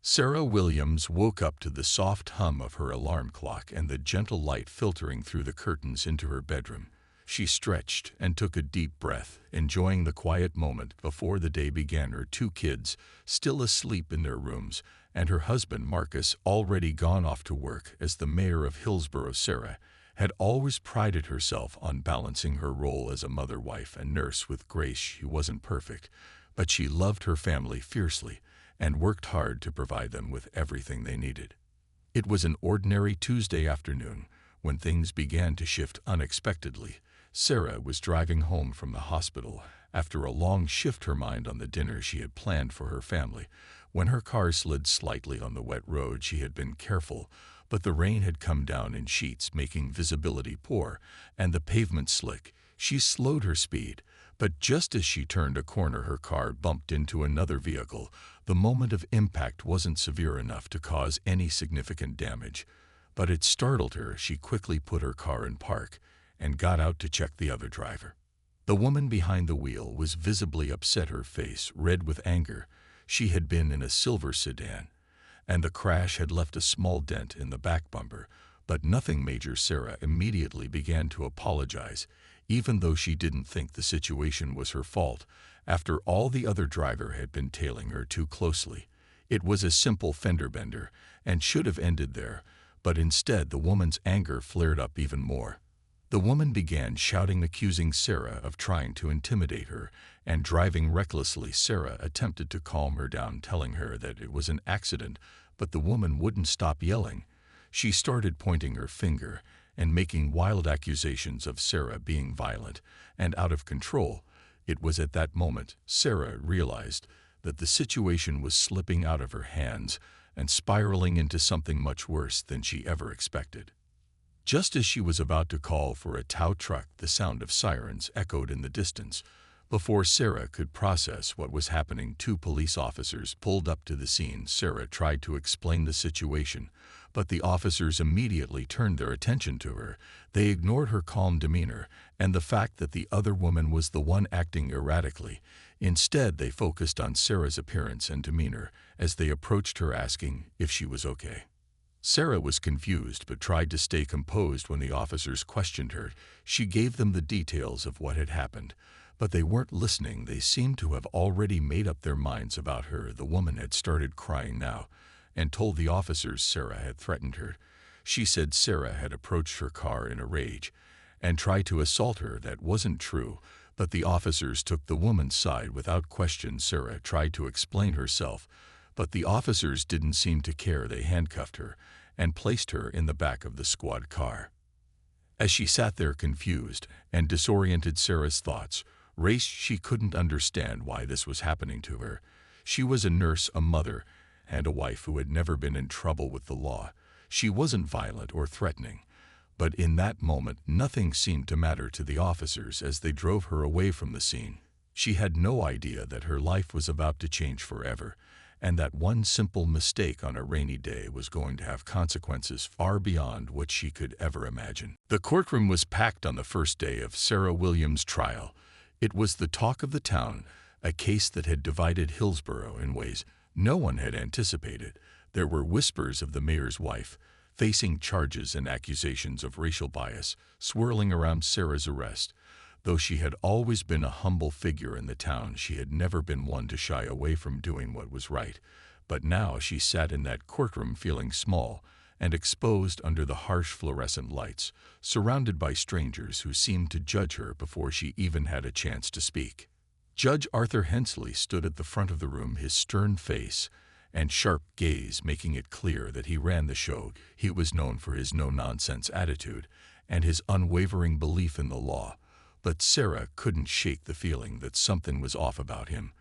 Sarah Williams woke up to the soft hum of her alarm clock and the gentle light filtering through the curtains into her bedroom. She stretched and took a deep breath, enjoying the quiet moment before the day began. Her two kids, still asleep in their rooms, and her husband Marcus, already gone off to work as the mayor of Hillsborough. Sarah had always prided herself on balancing her role as a mother, wife, and nurse with grace. She wasn't perfect, but she loved her family fiercely and worked hard to provide them with everything they needed. It was an ordinary Tuesday afternoon when things began to shift unexpectedly. Sarah was driving home from the hospital after a long shift, her mind on the dinner she had planned for her family. When her car slid slightly on the wet road, she had been careful, but the rain had come down in sheets, making visibility poor and the pavement slick. She slowed her speed, but just as she turned a corner, her car bumped into another vehicle. The moment of impact wasn't severe enough to cause any significant damage, but it startled her. She quickly put her car in park and got out to check the other driver. The woman behind the wheel was visibly upset, her face red with anger. She had been in a silver sedan, and the crash had left a small dent in the back bumper, but nothing major. Sarah immediately began to apologize, even though she didn't think the situation was her fault. After all, the other driver had been tailing her too closely. It was a simple fender bender and should have ended there, but instead the woman's anger flared up even more. The woman began shouting, accusing Sarah of trying to intimidate her and driving recklessly. Sarah attempted to calm her down, telling her that it was an accident, but the woman wouldn't stop yelling. She started pointing her finger and making wild accusations of Sarah being violent and out of control. It was at that moment Sarah realized that the situation was slipping out of her hands and spiraling into something much worse than she ever expected. Just as she was about to call for a tow truck, the sound of sirens echoed in the distance. Before Sarah could process what was happening, two police officers pulled up to the scene. Sarah tried to explain the situation, but the officers immediately turned their attention to her. They ignored her calm demeanor and the fact that the other woman was the one acting erratically. Instead, they focused on Sarah's appearance and demeanor as they approached her, asking if she was okay. Sarah was confused but tried to stay composed. When the officers questioned her, she gave them the details of what had happened, but they weren't listening. They seemed to have already made up their minds about her. The woman had started crying now and told the officers Sarah had threatened her. She said Sarah had approached her car in a rage and tried to assault her. That wasn't true, but the officers took the woman's side without question. Sarah tried to explain herself, but the officers didn't seem to care. They handcuffed her and placed her in the back of the squad car. As she sat there confused and disoriented, Sarah's thoughts raced. She couldn't understand why this was happening to her. She was a nurse, a mother, and a wife who had never been in trouble with the law. She wasn't violent or threatening, but in that moment nothing seemed to matter to the officers as they drove her away from the scene. She had no idea that her life was about to change forever, and that one simple mistake on a rainy day was going to have consequences far beyond what she could ever imagine. The courtroom was packed on the first day of Sarah Williams' trial. It was the talk of the town, a case that had divided Hillsborough in ways no one had anticipated. There were whispers of the mayor's wife facing charges and accusations of racial bias swirling around Sarah's arrest. Though she had always been a humble figure in the town, she had never been one to shy away from doing what was right. But now she sat in that courtroom feeling small and exposed under the harsh fluorescent lights, surrounded by strangers who seemed to judge her before she even had a chance to speak. Judge Arthur Hensley stood at the front of the room, his stern face and sharp gaze making it clear that he ran the show. He was known for his no-nonsense attitude and his unwavering belief in the law. But Sarah couldn't shake the feeling that something was off about him.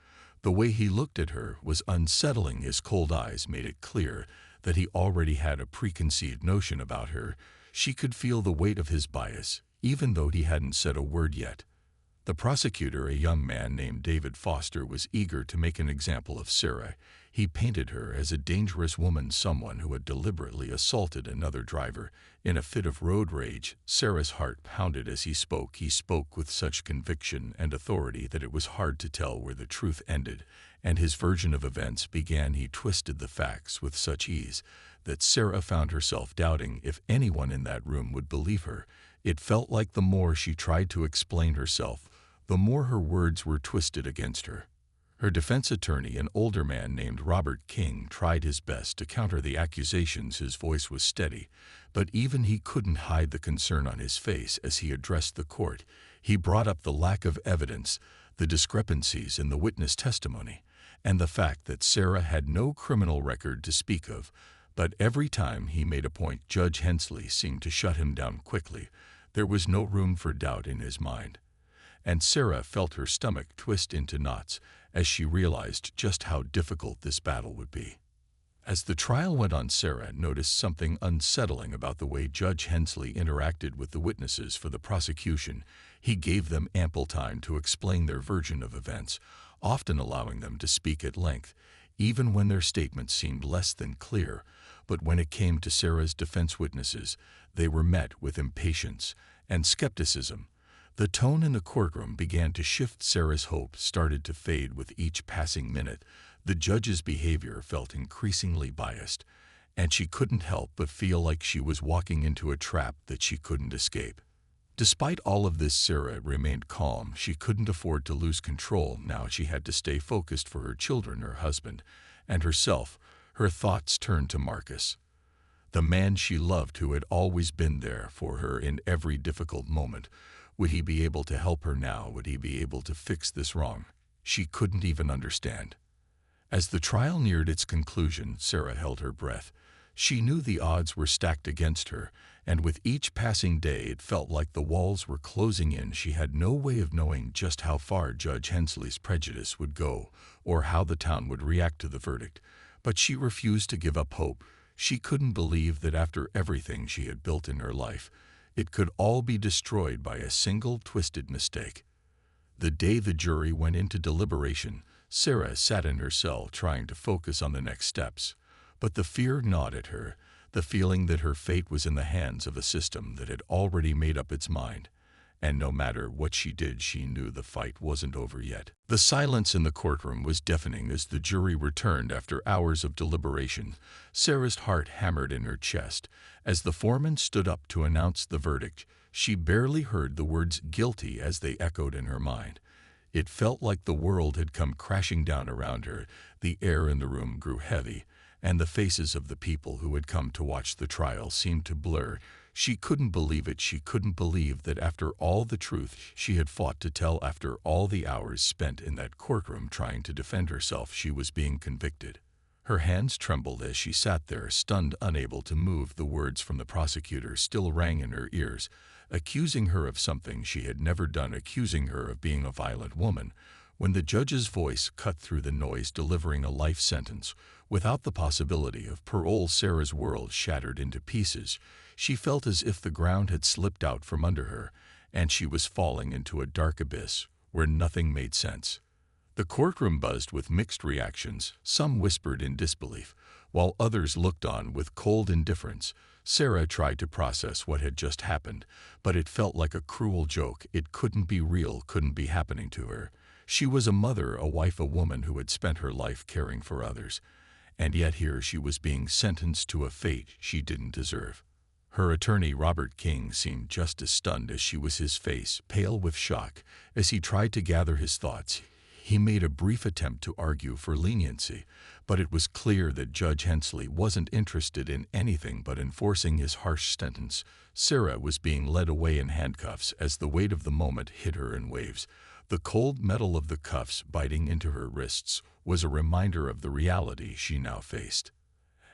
The way he looked at her was unsettling. His cold eyes made it clear that he already had a preconceived notion about her. She could feel the weight of his bias, even though he hadn't said a word yet. The prosecutor, a young man named David Foster, was eager to make an example of Sarah. He painted her as a dangerous woman, someone who had deliberately assaulted another driver. In a fit of road rage, Sarah's heart pounded as he spoke. He spoke with such conviction and authority that it was hard to tell where the truth ended and his version of events began. He twisted the facts with such ease that Sarah found herself doubting if anyone in that room would believe her. It felt like the more she tried to explain herself, the more her words were twisted against her. Her defense attorney, an older man named Robert King, tried his best to counter the accusations. His voice was steady, but even he couldn't hide the concern on his face as he addressed the court. He brought up the lack of evidence, the discrepancies in the witness testimony, and the fact that Sarah had no criminal record to speak of. But every time he made a point, Judge Hensley seemed to shut him down quickly. There was no room for doubt in his mind. And Sarah felt her stomach twist into knots as she realized just how difficult this battle would be. As the trial went on, Sarah noticed something unsettling about the way Judge Hensley interacted with the witnesses for the prosecution. He gave them ample time to explain their version of events, often allowing them to speak at length, even when their statements seemed less than clear. But when it came to Sarah's defense witnesses, they were met with impatience and skepticism. The tone in the courtroom began to shift. Sarah's hope started to fade with each passing minute. The judge's behavior felt increasingly biased, and she couldn't help but feel like she was walking into a trap that she couldn't escape. Despite all of this, Sarah remained calm. She couldn't afford to lose control. Now she had to stay focused for her children, her husband, and herself. Her thoughts turned to Marcus, the man she loved, who had always been there for her in every difficult moment. Would he be able to help her now? Would he be able to fix this wrong? She couldn't even understand. As the trial neared its conclusion, Sarah held her breath. She knew the odds were stacked against her, and with each passing day it felt like the walls were closing in. She had no way of knowing just how far Judge Hensley's prejudice would go or how the town would react to the verdict. But she refused to give up hope. She couldn't believe that after everything she had built in her life, it could all be destroyed by a single twisted mistake. The day the jury went into deliberation, Sarah sat in her cell trying to focus on the next steps. But the fear gnawed at her, the feeling that her fate was in the hands of a system that had already made up its mind. And no matter what she did, she knew the fight wasn't over yet. The silence in the courtroom was deafening as the jury returned after hours of deliberation. Sarah's heart hammered in her chest. As the foreman stood up to announce the verdict, she barely heard the words guilty as they echoed in her mind. It felt like the world had come crashing down around her. The air in the room grew heavy, and the faces of the people who had come to watch the trial seemed to blur. She couldn't believe it. She couldn't believe that after all the truth she had fought to tell, after all the hours spent in that courtroom trying to defend herself, she was being convicted. Her hands trembled as she sat there, stunned, unable to move. The words from the prosecutor still rang in her ears, accusing her of something she had never done, accusing her of being a violent woman. When the judge's voice cut through the noise, delivering a life sentence without the possibility of parole, Sarah's world shattered into pieces. She felt as if the ground had slipped out from under her, and she was falling into a dark abyss where nothing made sense. The courtroom buzzed with mixed reactions. Some whispered in disbelief, while others looked on with cold indifference. Sarah tried to process what had just happened, but it felt like a cruel joke. It couldn't be real, couldn't be happening to her. She was a mother, a wife, a woman who had spent her life caring for others. And yet here she was being sentenced to a fate she didn't deserve. Her attorney, Robert King, seemed just as stunned as she was, his face pale with shock. As he tried to gather his thoughts, he made a brief attempt to argue for leniency, but it was clear that Judge Hensley wasn't interested in anything but enforcing his harsh sentence. Sarah was being led away in handcuffs as the weight of the moment hit her in waves. The cold metal of the cuffs biting into her wrists was a reminder of the reality she now faced.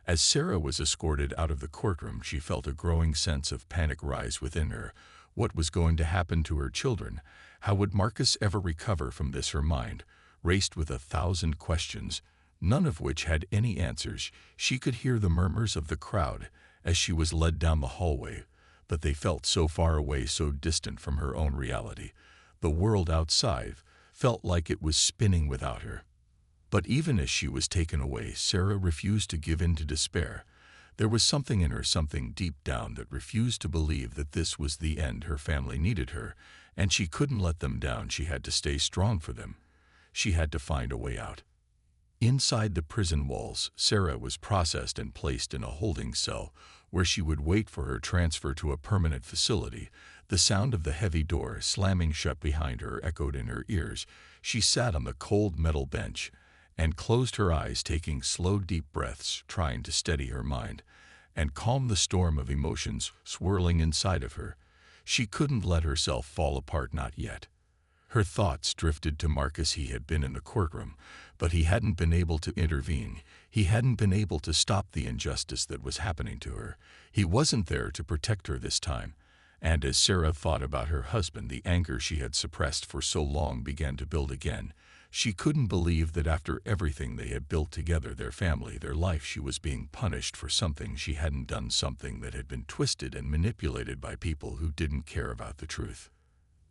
As Sarah was escorted out of the courtroom, she felt a growing sense of panic rise within her. What was going to happen to her children? How would Marcus ever recover from this? Her mind raced with 1,000 questions, none of which had any answers. She could hear the murmurs of the crowd as she was led down the hallway, but they felt so far away, so distant from her own reality. The world outside felt like it was spinning without her. But even as she was taken away, Sarah refused to give in to despair. There was something in her, something deep down, that refused to believe that this was the end. Her family needed her, and she couldn't let them down. She had to stay strong for them. She had to find a way out. Inside the prison walls, Sarah was processed and placed in a holding cell where she would wait for her transfer to a permanent facility. The sound of the heavy door slamming shut behind her echoed in her ears. She sat on the cold metal bench and closed her eyes, taking slow, deep breaths, trying to steady her mind and calm the storm of emotions swirling inside of her. She couldn't let herself fall apart, not yet. Her thoughts drifted to Marcus. He had been in the courtroom, but he hadn't been able to intervene. He hadn't been able to stop the injustice that was happening to her. He wasn't there to protect her this time. And as Sarah thought about her husband, the anger she had suppressed for so long began to build again. She couldn't believe that after everything they had built together, their family, their life, she was being punished for something she hadn't done, something that had been twisted and manipulated by people who didn't care about the truth.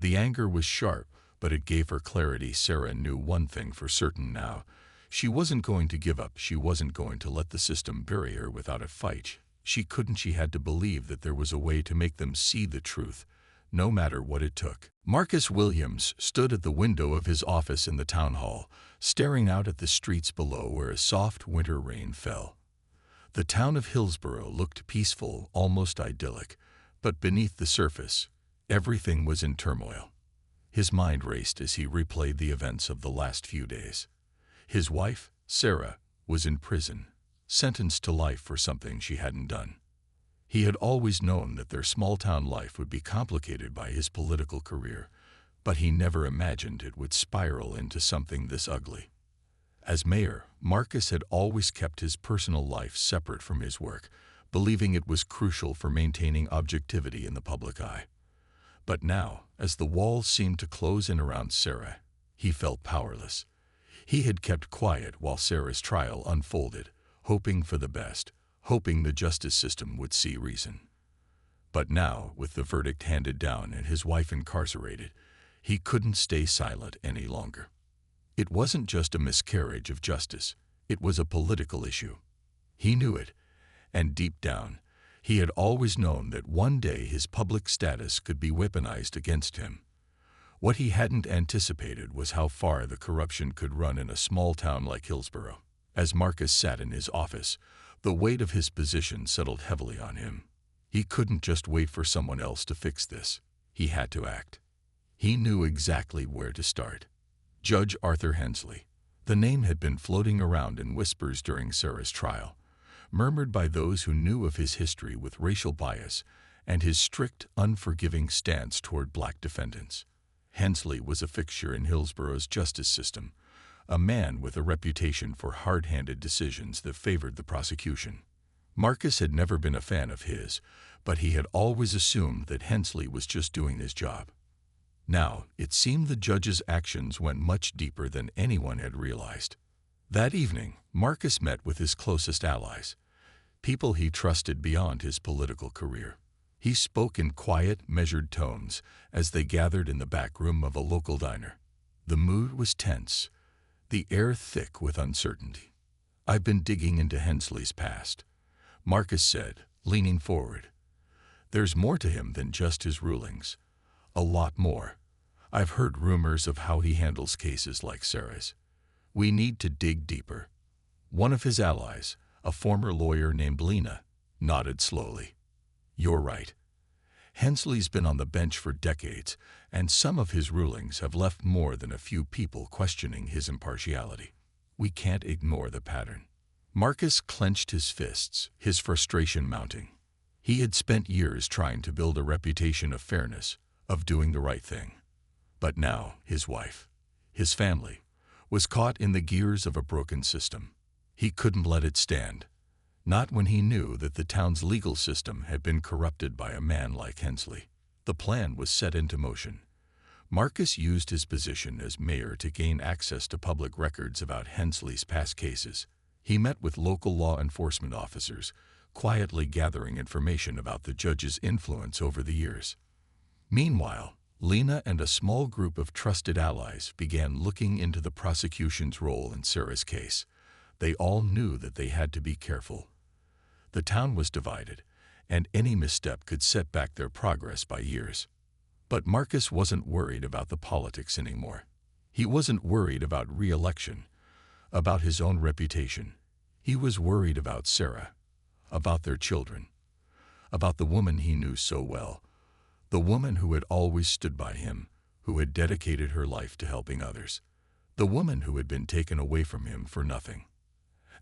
The anger was sharp, but it gave her clarity. Sarah knew one thing for certain now. She wasn't going to give up. She wasn't going to let the system bury her without a fight. She had to believe that there was a way to make them see the truth, no matter what it took. Marcus Williams stood at the window of his office in the town hall, staring out at the streets below where a soft winter rain fell. The town of Hillsborough looked peaceful, almost idyllic, but beneath the surface, everything was in turmoil. His mind raced as he replayed the events of the last few days. His wife, Sarah, was in prison, sentenced to life for something she hadn't done. He had always known that their small-town life would be complicated by his political career, but he never imagined it would spiral into something this ugly. As mayor, Marcus had always kept his personal life separate from his work, believing it was crucial for maintaining objectivity in the public eye. But now, as the walls seemed to close in around Sarah, he felt powerless. He had kept quiet while Sarah's trial unfolded, hoping for the best, hoping the justice system would see reason. But now, with the verdict handed down and his wife incarcerated, he couldn't stay silent any longer. It wasn't just a miscarriage of justice, it was a political issue. He knew it, and deep down, he had always known that one day his public status could be weaponized against him. What he hadn't anticipated was how far the corruption could run in a small town like Hillsborough. As Marcus sat in his office, the weight of his position settled heavily on him. He couldn't just wait for someone else to fix this. He had to act. He knew exactly where to start. Judge Arthur Hensley. The name had been floating around in whispers during Sarah's trial, murmured by those who knew of his history with racial bias and his strict, unforgiving stance toward black defendants. Hensley was a fixture in Hillsborough's justice system, a man with a reputation for hard-handed decisions that favored the prosecution. Marcus had never been a fan of his, but he had always assumed that Hensley was just doing his job. Now, it seemed the judge's actions went much deeper than anyone had realized. That evening, Marcus met with his closest allies, people he trusted beyond his political career. He spoke in quiet, measured tones as they gathered in the back room of a local diner. The mood was tense, the air thick with uncertainty. "I've been digging into Hensley's past," Marcus said, leaning forward. "There's more to him than just his rulings. A lot more. I've heard rumors of how he handles cases like Sarah's. We need to dig deeper." One of his allies, a former lawyer named Lena, nodded slowly. "You're right. Hensley's been on the bench for decades, and some of his rulings have left more than a few people questioning his impartiality. We can't ignore the pattern." Marcus clenched his fists, his frustration mounting. He had spent years trying to build a reputation of fairness, of doing the right thing. But now, his wife, his family, was caught in the gears of a broken system. He couldn't let it stand, not when he knew that the town's legal system had been corrupted by a man like Hensley. The plan was set into motion. Marcus used his position as mayor to gain access to public records about Hensley's past cases. He met with local law enforcement officers, quietly gathering information about the judge's influence over the years. Meanwhile, Lena and a small group of trusted allies began looking into the prosecution's role in Sarah's case. They all knew that they had to be careful. The town was divided, and any misstep could set back their progress by years. But Marcus wasn't worried about the politics anymore. He wasn't worried about re-election, about his own reputation. He was worried about Sarah, about their children, about the woman he knew so well, the woman who had always stood by him, who had dedicated her life to helping others, the woman who had been taken away from him for nothing.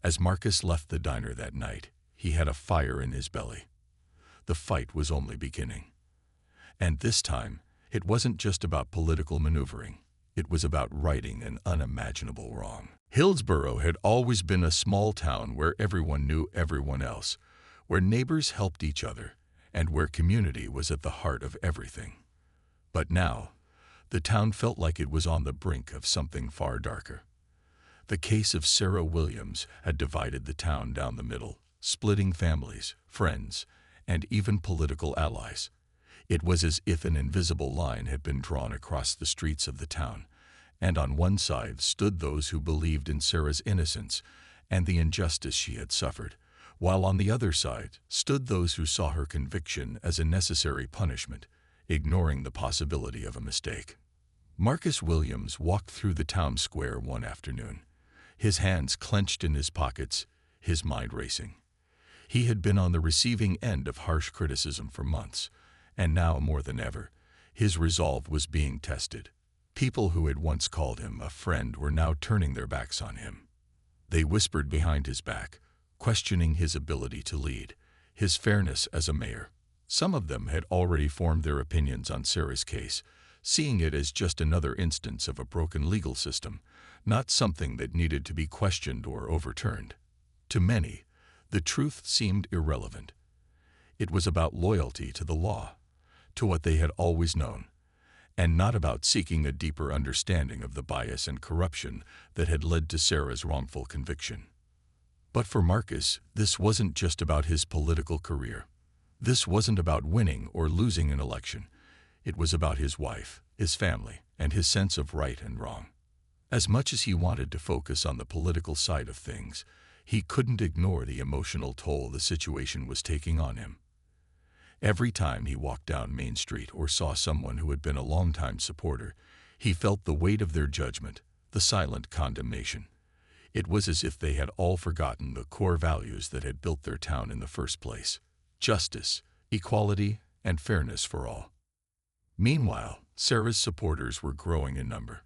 As Marcus left the diner that night, he had a fire in his belly. The fight was only beginning. And this time, it wasn't just about political maneuvering. It was about righting an unimaginable wrong. Hillsborough had always been a small town where everyone knew everyone else, where neighbors helped each other, and where community was at the heart of everything. But now, the town felt like it was on the brink of something far darker. The case of Sarah Williams had divided the town down the middle, splitting families, friends, and even political allies. It was as if an invisible line had been drawn across the streets of the town, and on one side stood those who believed in Sarah's innocence and the injustice she had suffered, while on the other side stood those who saw her conviction as a necessary punishment, ignoring the possibility of a mistake. Marcus Williams walked through the town square one afternoon, his hands clenched in his pockets, his mind racing. He had been on the receiving end of harsh criticism for months, and now more than ever, his resolve was being tested. People who had once called him a friend were now turning their backs on him. They whispered behind his back, questioning his ability to lead, his fairness as a mayor. Some of them had already formed their opinions on Sarah's case, seeing it as just another instance of a broken legal system, not something that needed to be questioned or overturned. To many, the truth seemed irrelevant. It was about loyalty to the law, to what they had always known, and not about seeking a deeper understanding of the bias and corruption that had led to Sarah's wrongful conviction. But for Marcus, this wasn't just about his political career. This wasn't about winning or losing an election. It was about his wife, his family, and his sense of right and wrong. As much as he wanted to focus on the political side of things, he couldn't ignore the emotional toll the situation was taking on him. Every time he walked down Main Street or saw someone who had been a longtime supporter, he felt the weight of their judgment, the silent condemnation. It was as if they had all forgotten the core values that had built their town in the first place: justice, equality, and fairness for all. Meanwhile, Sarah's supporters were growing in number.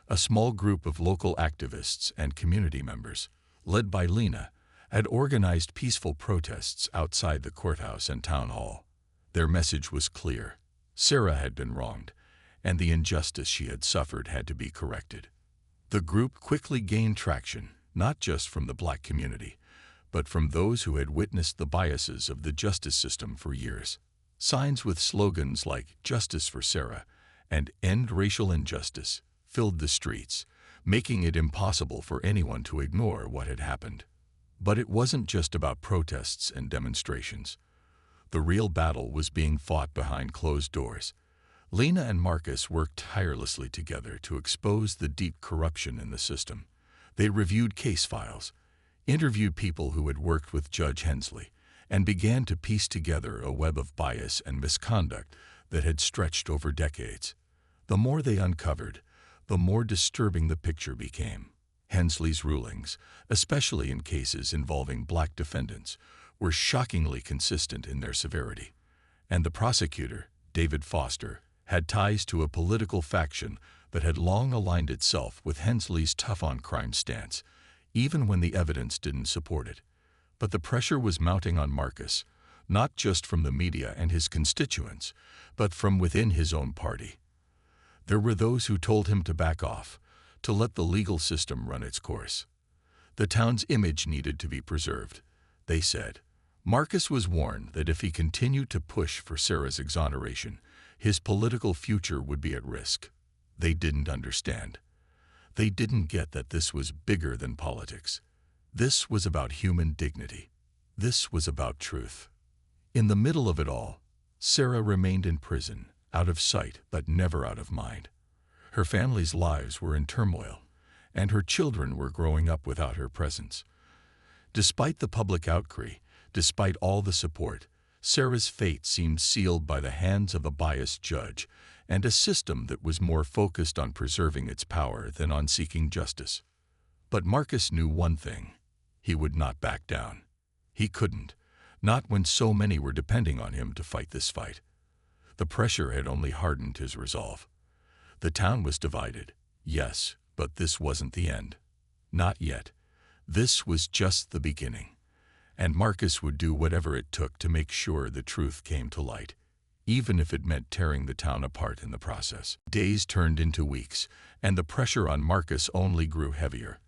A small group of local activists and community members, led by Lena, had organized peaceful protests outside the courthouse and town hall. Their message was clear: Sarah had been wronged, and the injustice she had suffered had to be corrected. The group quickly gained traction, not just from the Black community, but from those who had witnessed the biases of the justice system for years. Signs with slogans like "Justice for Sarah" and "End Racial Injustice" filled the streets, making it impossible for anyone to ignore what had happened. But it wasn't just about protests and demonstrations. The real battle was being fought behind closed doors. Lena and Marcus worked tirelessly together to expose the deep corruption in the system. They reviewed case files, interviewed people who had worked with Judge Hensley, and began to piece together a web of bias and misconduct that had stretched over decades. The more they uncovered, the more disturbing the picture became. Hensley's rulings, especially in cases involving Black defendants, were shockingly consistent in their severity. And the prosecutor, David Foster, had ties to a political faction that had long aligned itself with Hensley's tough-on-crime stance, even when the evidence didn't support it. But the pressure was mounting on Marcus, not just from the media and his constituents, but from within his own party. There were those who told him to back off, to let the legal system run its course. The town's image needed to be preserved, they said. Marcus was warned that if he continued to push for Sarah's exoneration, his political future would be at risk. They didn't understand. They didn't get that this was bigger than politics. This was about human dignity. This was about truth. In the middle of it all, Sarah remained in prison, out of sight but never out of mind. Her family's lives were in turmoil, and her children were growing up without her presence. Despite the public outcry, despite all the support, Sarah's fate seemed sealed by the hands of a biased judge and a system that was more focused on preserving its power than on seeking justice. But Marcus knew one thing: he would not back down. He couldn't, not when so many were depending on him to fight this fight. The pressure had only hardened his resolve. The town was divided, yes, but this wasn't the end. Not yet. This was just the beginning. And Marcus would do whatever it took to make sure the truth came to light, even if it meant tearing the town apart in the process. Days turned into weeks, and the pressure on Marcus only grew heavier.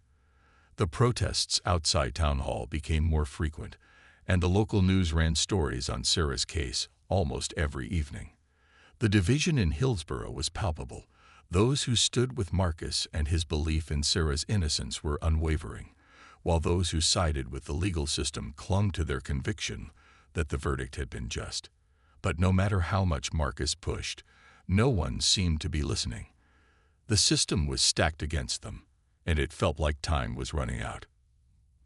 The protests outside Town Hall became more frequent, and the local news ran stories on Sarah's case almost every evening. The division in Hillsborough was palpable. Those who stood with Marcus and his belief in Sarah's innocence were unwavering, while those who sided with the legal system clung to their conviction that the verdict had been just. But no matter how much Marcus pushed, no one seemed to be listening. The system was stacked against them, and it felt like time was running out.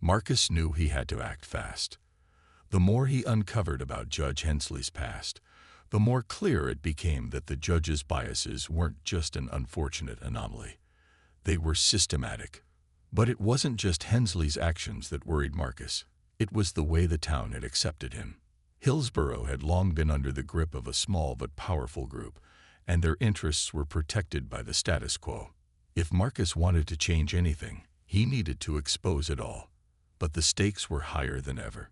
Marcus knew he had to act fast. The more he uncovered about Judge Hensley's past, the more clear it became that the judge's biases weren't just an unfortunate anomaly. They were systematic. But it wasn't just Hensley's actions that worried Marcus. It was the way the town had accepted him. Hillsborough had long been under the grip of a small but powerful group, and their interests were protected by the status quo. If Marcus wanted to change anything, he needed to expose it all. But the stakes were higher than ever.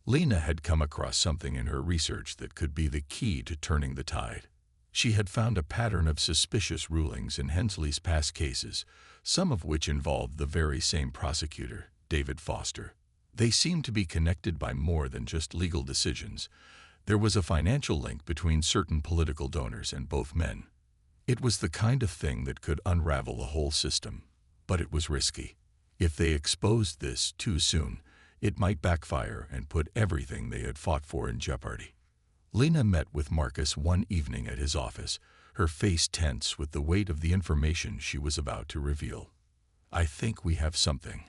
Lena had come across something in her research that could be the key to turning the tide. She had found a pattern of suspicious rulings in Hensley's past cases, some of which involved the very same prosecutor, David Foster. They seemed to be connected by more than just legal decisions. There was a financial link between certain political donors and both men. It was the kind of thing that could unravel the whole system, but it was risky. If they exposed this too soon, it might backfire and put everything they had fought for in jeopardy. Lena met with Marcus one evening at his office, her face tense with the weight of the information she was about to reveal. "I think we have something,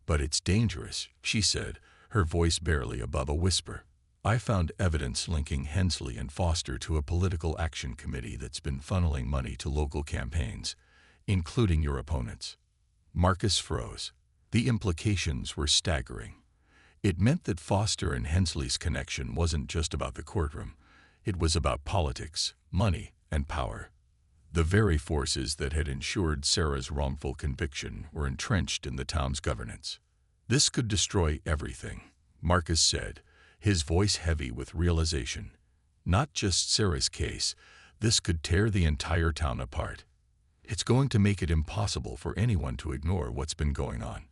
but it's dangerous," she said, her voice barely above a whisper. "I found evidence linking Hensley and Foster to a political action committee that's been funneling money to local campaigns, including your opponents." Marcus froze. The implications were staggering. It meant that Foster and Hensley's connection wasn't just about the courtroom. It was about politics, money, and power. The very forces that had ensured Sarah's wrongful conviction were entrenched in the town's governance. "This could destroy everything," Marcus said, his voice heavy with realization. "Not just Sarah's case, this could tear the entire town apart. It's going to make it impossible for anyone to ignore what's been going on.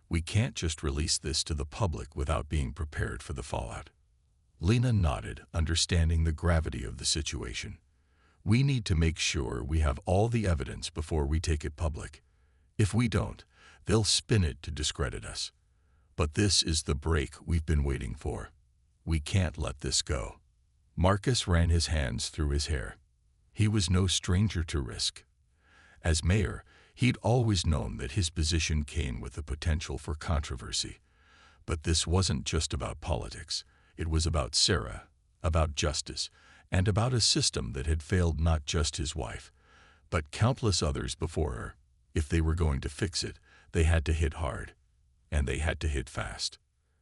We can't just release this to the public without being prepared for the fallout." Lena nodded, understanding the gravity of the situation. "We need to make sure we have all the evidence before we take it public. If we don't, they'll spin it to discredit us. But this is the break we've been waiting for. We can't let this go." Marcus ran his hands through his hair. He was no stranger to risk. As mayor, he'd always known that his position came with the potential for controversy. But this wasn't just about politics. It was about Sarah, about justice, and about a system that had failed not just his wife, but countless others before her. If they were going to fix it, they had to hit hard, and they had to hit fast.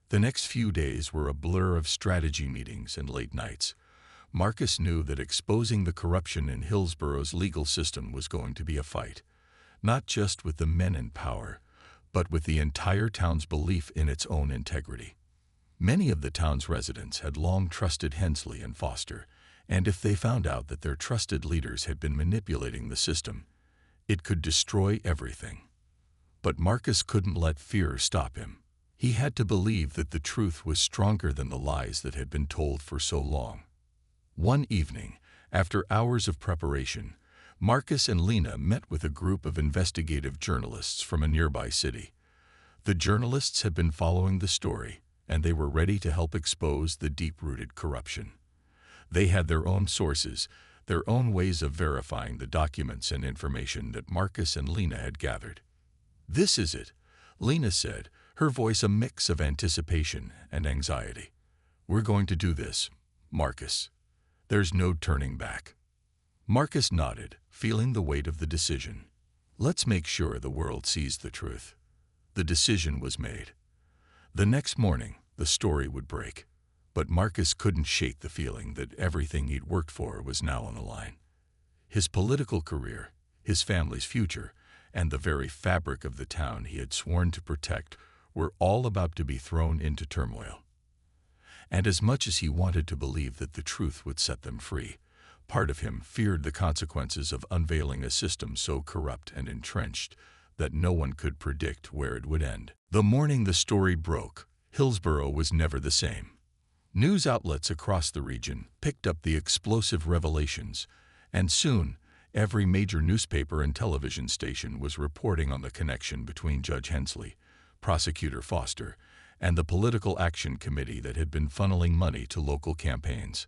The next few days were a blur of strategy meetings and late nights. Marcus knew that exposing the corruption in Hillsborough's legal system was going to be a fight, not just with the men in power, but with the entire town's belief in its own integrity. Many of the town's residents had long trusted Hensley and Foster, and if they found out that their trusted leaders had been manipulating the system, it could destroy everything. But Marcus couldn't let fear stop him. He had to believe that the truth was stronger than the lies that had been told for so long. One evening, after hours of preparation, Marcus and Lena met with a group of investigative journalists from a nearby city. The journalists had been following the story, and they were ready to help expose the deep-rooted corruption. They had their own sources, their own ways of verifying the documents and information that Marcus and Lena had gathered. "This is it," Lena said, her voice a mix of anticipation and anxiety. "We're going to do this, Marcus. There's no turning back." Marcus nodded, feeling the weight of the decision. "Let's make sure the world sees the truth." The decision was made. The next morning, the story would break. But Marcus couldn't shake the feeling that everything he'd worked for was now on the line. His political career, his family's future, and the very fabric of the town he had sworn to protect were all about to be thrown into turmoil. And as much as he wanted to believe that the truth would set them free, part of him feared the consequences of unveiling a system so corrupt and entrenched that no one could predict where it would end. The morning the story broke, Hillsborough was never the same. News outlets across the region picked up the explosive revelations, and soon every major newspaper and television station was reporting on the connection between Judge Hensley, Prosecutor Foster, and the political action committee that had been funneling money to local campaigns.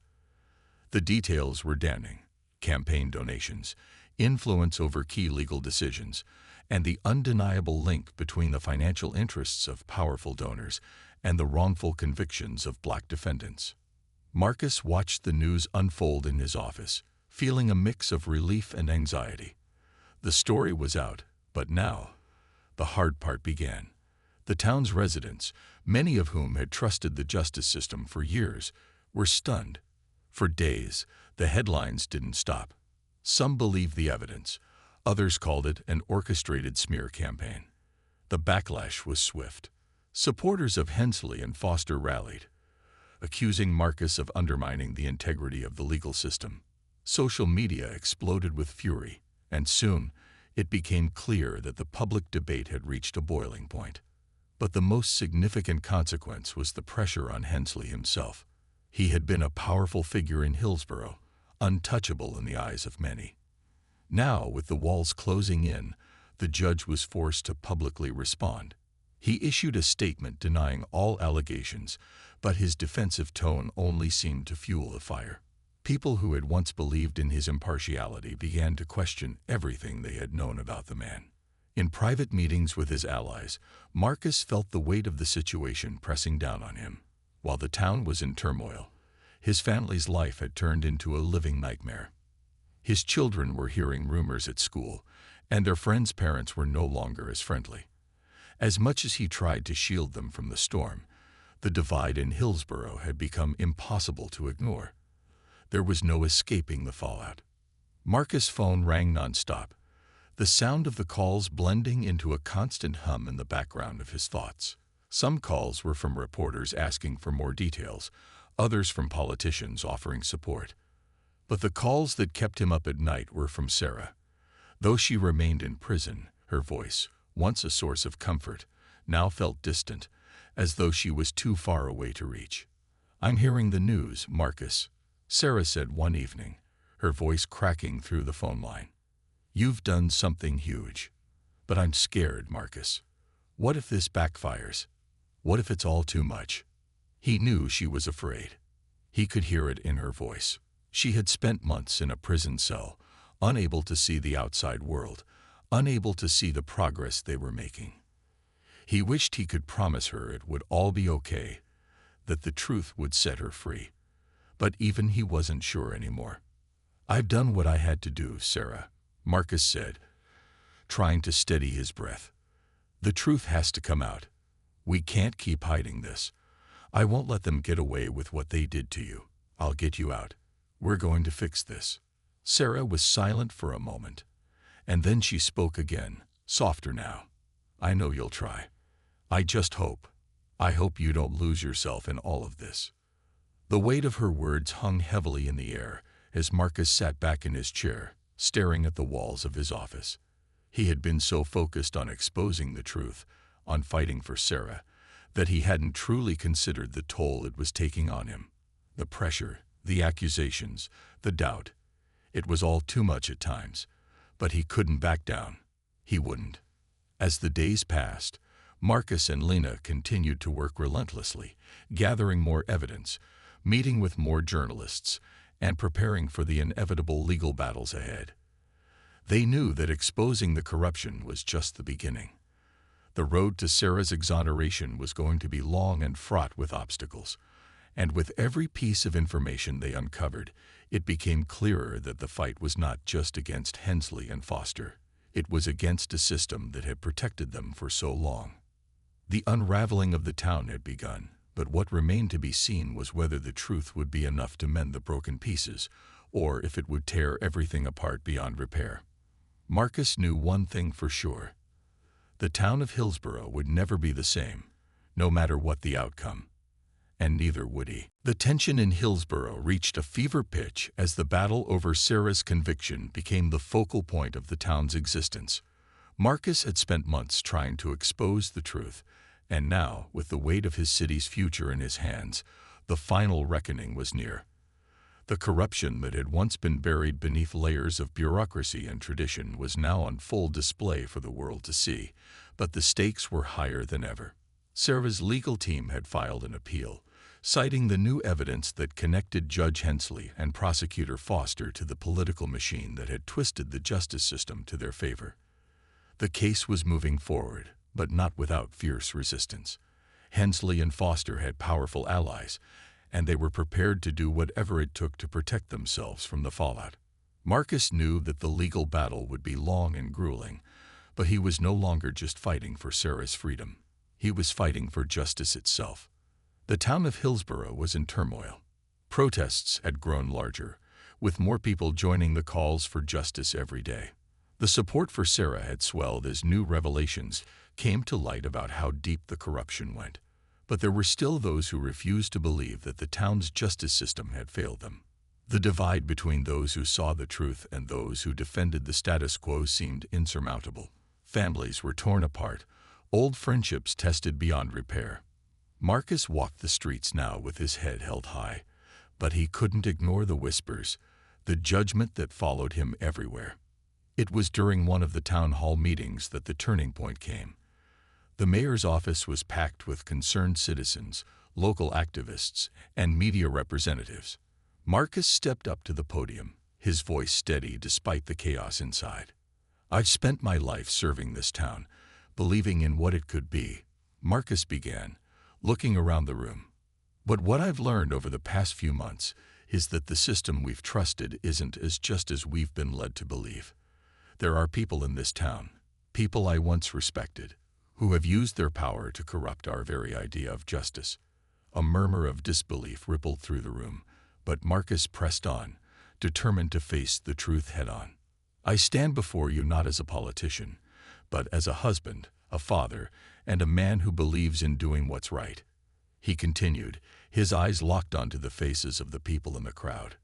The details were damning: campaign donations, influence over key legal decisions, and the undeniable link between the financial interests of powerful donors and the wrongful convictions of black defendants. Marcus watched the news unfold in his office, feeling a mix of relief and anxiety. The story was out, but now the hard part began. The town's residents, many of whom had trusted the justice system for years, were stunned. For days, the headlines didn't stop. Some believed the evidence, others called it an orchestrated smear campaign. The backlash was swift. Supporters of Hensley and Foster rallied, accusing Marcus of undermining the integrity of the legal system. Social media exploded with fury, and soon it became clear that the public debate had reached a boiling point. But the most significant consequence was the pressure on Hensley himself. He had been a powerful figure in Hillsborough, untouchable in the eyes of many. Now, with the walls closing in, the judge was forced to publicly respond. He issued a statement denying all allegations, but his defensive tone only seemed to fuel the fire. People who had once believed in his impartiality began to question everything they had known about the man. In private meetings with his allies, Marcus felt the weight of the situation pressing down on him. While the town was in turmoil, his family's life had turned into a living nightmare. His children were hearing rumors at school, and their friends' parents were no longer as friendly. As much as he tried to shield them from the storm, the divide in Hillsborough had become impossible to ignore. There was no escaping the fallout. Marcus' phone rang nonstop, the sound of the calls blending into a constant hum in the background of his thoughts. Some calls were from reporters asking for more details, others from politicians offering support. But the calls that kept him up at night were from Sarah. Though she remained in prison, her voice, once a source of comfort, now felt distant, as though she was too far away to reach. "I'm hearing the news, Marcus," Sarah said one evening, her voice cracking through the phone line. "You've done something huge. But I'm scared, Marcus. What if this backfires? What if it's all too much?" He knew she was afraid. He could hear it in her voice. She had spent months in a prison cell, unable to see the outside world, unable to see the progress they were making. He wished he could promise her it would all be okay, that the truth would set her free. But even he wasn't sure anymore. "I've done what I had to do, Sarah," Marcus said, trying to steady his breath. "The truth has to come out. We can't keep hiding this. I won't let them get away with what they did to you. I'll get you out. We're going to fix this." Sarah was silent for a moment, and then she spoke again, softer now. "I know you'll try. I hope you don't lose yourself in all of this." The weight of her words hung heavily in the air as Marcus sat back in his chair, staring at the walls of his office. He had been so focused on exposing the truth, on fighting for Sarah, that he hadn't truly considered the toll it was taking on him. The pressure, the accusations, the doubt. It was all too much at times, but he couldn't back down. He wouldn't. As the days passed, Marcus and Lena continued to work relentlessly, gathering more evidence, meeting with more journalists, and preparing for the inevitable legal battles ahead. They knew that exposing the corruption was just the beginning. The road to Sarah's exoneration was going to be long and fraught with obstacles, and with every piece of information they uncovered, it became clearer that the fight was not just against Hensley and Foster. It was against a system that had protected them for so long. The unraveling of the town had begun, but what remained to be seen was whether the truth would be enough to mend the broken pieces, or if it would tear everything apart beyond repair. Marcus knew one thing for sure. The town of Hillsborough would never be the same, no matter what the outcome. And neither would he. The tension in Hillsborough reached a fever pitch as the battle over Sarah's conviction became the focal point of the town's existence. Marcus had spent months trying to expose the truth, and now, with the weight of his city's future in his hands, the final reckoning was near. The corruption that had once been buried beneath layers of bureaucracy and tradition was now on full display for the world to see, but the stakes were higher than ever. Sarah's legal team had filed an appeal, citing the new evidence that connected Judge Hensley and Prosecutor Foster to the political machine that had twisted the justice system to their favor. The case was moving forward, but not without fierce resistance. Hensley and Foster had powerful allies, and they were prepared to do whatever it took to protect themselves from the fallout. Marcus knew that the legal battle would be long and grueling, but he was no longer just fighting for Sarah's freedom. He was fighting for justice itself. The town of Hillsborough was in turmoil. Protests had grown larger, with more people joining the calls for justice every day. The support for Sarah had swelled as new revelations came to light about how deep the corruption went. But there were still those who refused to believe that the town's justice system had failed them. The divide between those who saw the truth and those who defended the status quo seemed insurmountable. Families were torn apart, old friendships tested beyond repair. Marcus walked the streets now with his head held high, but he couldn't ignore the whispers, the judgment that followed him everywhere. It was during one of the town hall meetings that the turning point came. The mayor's office was packed with concerned citizens, local activists, and media representatives. Marcus stepped up to the podium, his voice steady despite the chaos inside. "I've spent my life serving this town, believing in what it could be," Marcus began, looking around the room. "But what I've learned over the past few months is that the system we've trusted isn't just as we've been led to believe. There are people in this town, people I once respected, who have used their power to corrupt our very idea of justice." A murmur of disbelief rippled through the room, but Marcus pressed on, determined to face the truth head-on. "I stand before you not as a politician, but as a husband, a father, and a man who believes in doing what's right," he continued, his eyes locked onto the faces of the people in the crowd.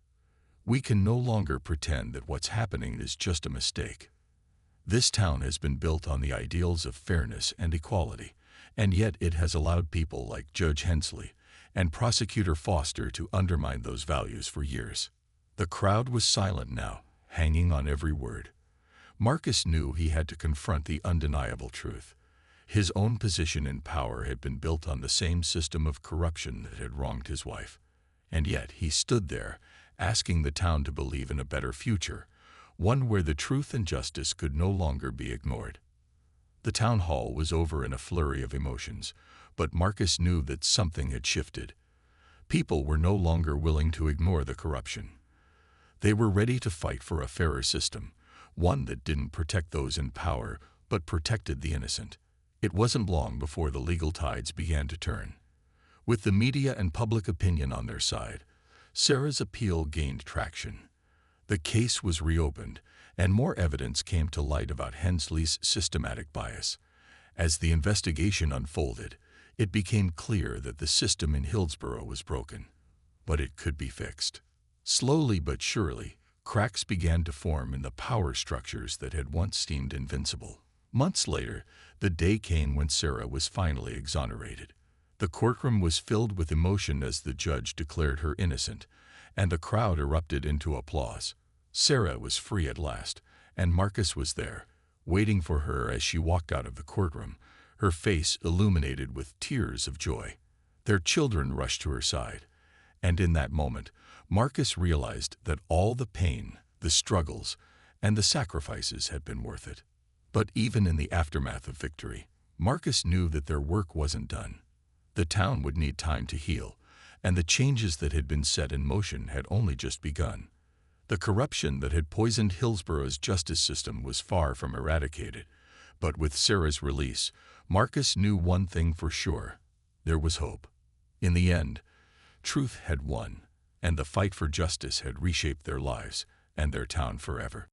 "We can no longer pretend that what's happening is just a mistake. This town has been built on the ideals of fairness and equality, and yet it has allowed people like Judge Hensley and Prosecutor Foster to undermine those values for years." The crowd was silent now, hanging on every word. Marcus knew he had to confront the undeniable truth. His own position in power had been built on the same system of corruption that had wronged his wife. And yet he stood there, asking the town to believe in a better future, one where the truth and justice could no longer be ignored. The town hall was over in a flurry of emotions, but Marcus knew that something had shifted. People were no longer willing to ignore the corruption. They were ready to fight for a fairer system, one that didn't protect those in power, but protected the innocent. It wasn't long before the legal tides began to turn. With the media and public opinion on their side, Sarah's appeal gained traction. The case was reopened, and more evidence came to light about Hensley's systematic bias. As the investigation unfolded, it became clear that the system in Hillsborough was broken, but it could be fixed. Slowly but surely, cracks began to form in the power structures that had once seemed invincible. Months later, the day came when Sarah was finally exonerated. The courtroom was filled with emotion as the judge declared her innocent, and the crowd erupted into applause. Sarah was free at last, and Marcus was there, waiting for her as she walked out of the courtroom, her face illuminated with tears of joy. Their children rushed to her side, And in that moment, Marcus realized that all the pain, the struggles, and the sacrifices had been worth it. But even in the aftermath of victory, Marcus knew that their work wasn't done. The town would need time to heal, and the changes that had been set in motion had only just begun. The corruption that had poisoned Hillsborough's justice system was far from eradicated, but with Sarah's release, Marcus knew one thing for sure: there was hope. In the end, truth had won, and the fight for justice had reshaped their lives and their town forever.